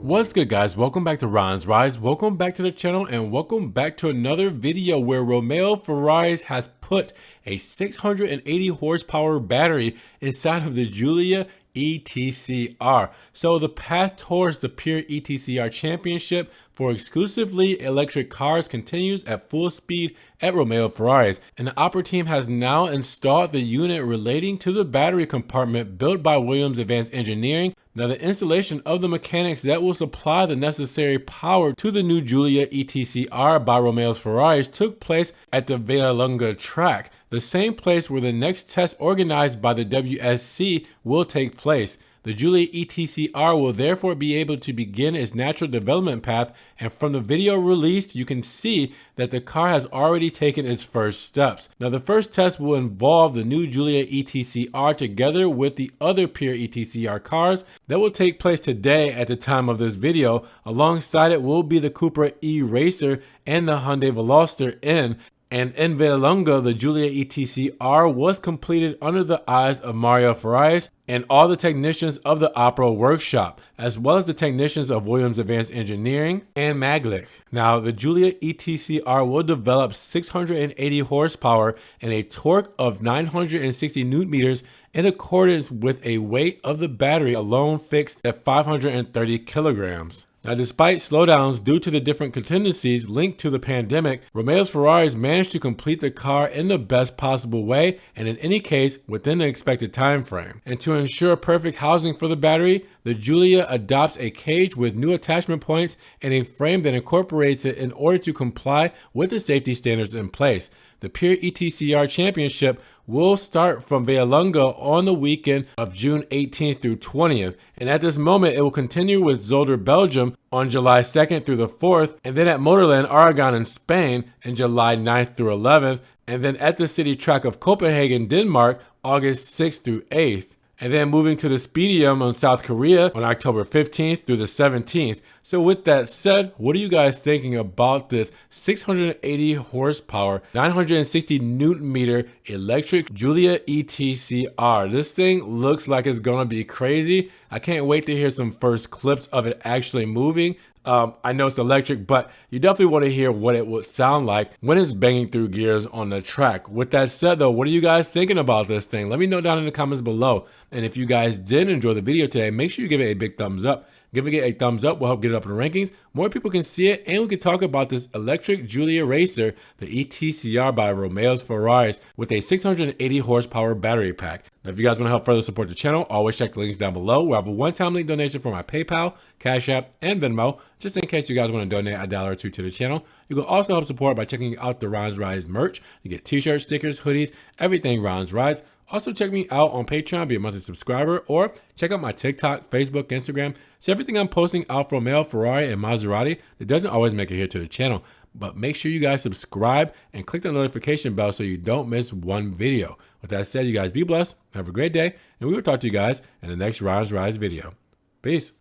What's good, guys? Welcome back to Ron's Rise. Welcome back to the channel and welcome back to another video where Romeo Ferraris has put a 680 horsepower battery inside of the Giulia ETCR. So the path towards the Pure ETCR championship for exclusively electric cars continues at full speed at Romeo Ferraris, and the Opera team has now installed the unit relating to the battery compartment built by Williams Advanced Engineering. Now, the installation of the mechanics that will supply the necessary power to the new Giulia ETCR by Romeo Ferraris took place at the Vallelunga track, the same place where the next test organized by the WSC will take place. The Giulia ETCR will therefore be able to begin its natural development path, and from the video released, you can see that the car has already taken its first steps. Now, the first test will involve the new Giulia ETCR together with the other Pure ETCR cars that will take place today at the time of this video. Alongside it will be the Cupra E-Racer and the Hyundai Veloster N. And in Vallelunga, the Giulia ETCR was completed under the eyes of Mario Ferraris and all the technicians of the Opera workshop, as well as the technicians of Williams Advanced Engineering and Maglic. Now, the Giulia ETCR will develop 680 horsepower and a torque of 960 newton meters in accordance with a weight of the battery alone fixed at 530 kilograms. Now, despite slowdowns due to the different contingencies linked to the pandemic, Romeo Ferraris managed to complete the car in the best possible way, and in any case, within the expected time frame. And to ensure perfect housing for the battery, the Giulia adopts a cage with new attachment points and a frame that incorporates it in order to comply with the safety standards in place. The Pure ETCR Championship will start from Vallelunga on the weekend of June 18th through 20th. And at this moment, it will continue with Zolder, Belgium on July 2nd through the 4th, and then at Motorland, Aragon in Spain in July 9th through 11th, and then at the city track of Copenhagen, Denmark, August 6th through 8th. And then moving to the Speedium on South Korea on October 15th through the 17th. So with that said, what are you guys thinking about this 680 horsepower, 960 newton meter electric Giulia ETCR? This thing looks like it's gonna be crazy. I can't wait to hear some first clips of it actually moving. I know it's electric, but you definitely want to hear what it would sound like when it's banging through gears on the track. With that said though, what are you guys thinking about this thing? Let me know down in the comments below. And if you guys did enjoy the video today, make sure you give it a big thumbs up. Giving it a thumbs up will help get it up in the rankings. More people can see it, and we can talk about this electric Giulia racer, the ETCR by Romeo Ferraris, with a 680 horsepower battery pack. Now, if you guys want to help further support the channel, always check the links down below. We have a one-time link donation for my PayPal, Cash App, and Venmo, just in case you guys want to donate $1 or $2 to the channel. You can also help support by checking out the Ron's Rise merch. You get t-shirts, stickers, hoodies, everything Ron's Rise. Also, check me out on Patreon, be a monthly subscriber, or check out my TikTok, Facebook, Instagram. See everything I'm posting out from Romeo, Ferrari, and Maserati that doesn't always make it here to the channel. But make sure you guys subscribe and click the notification bell so you don't miss one video. With that said, you guys be blessed, have a great day, and we will talk to you guys in the next Ron's Rise video. Peace.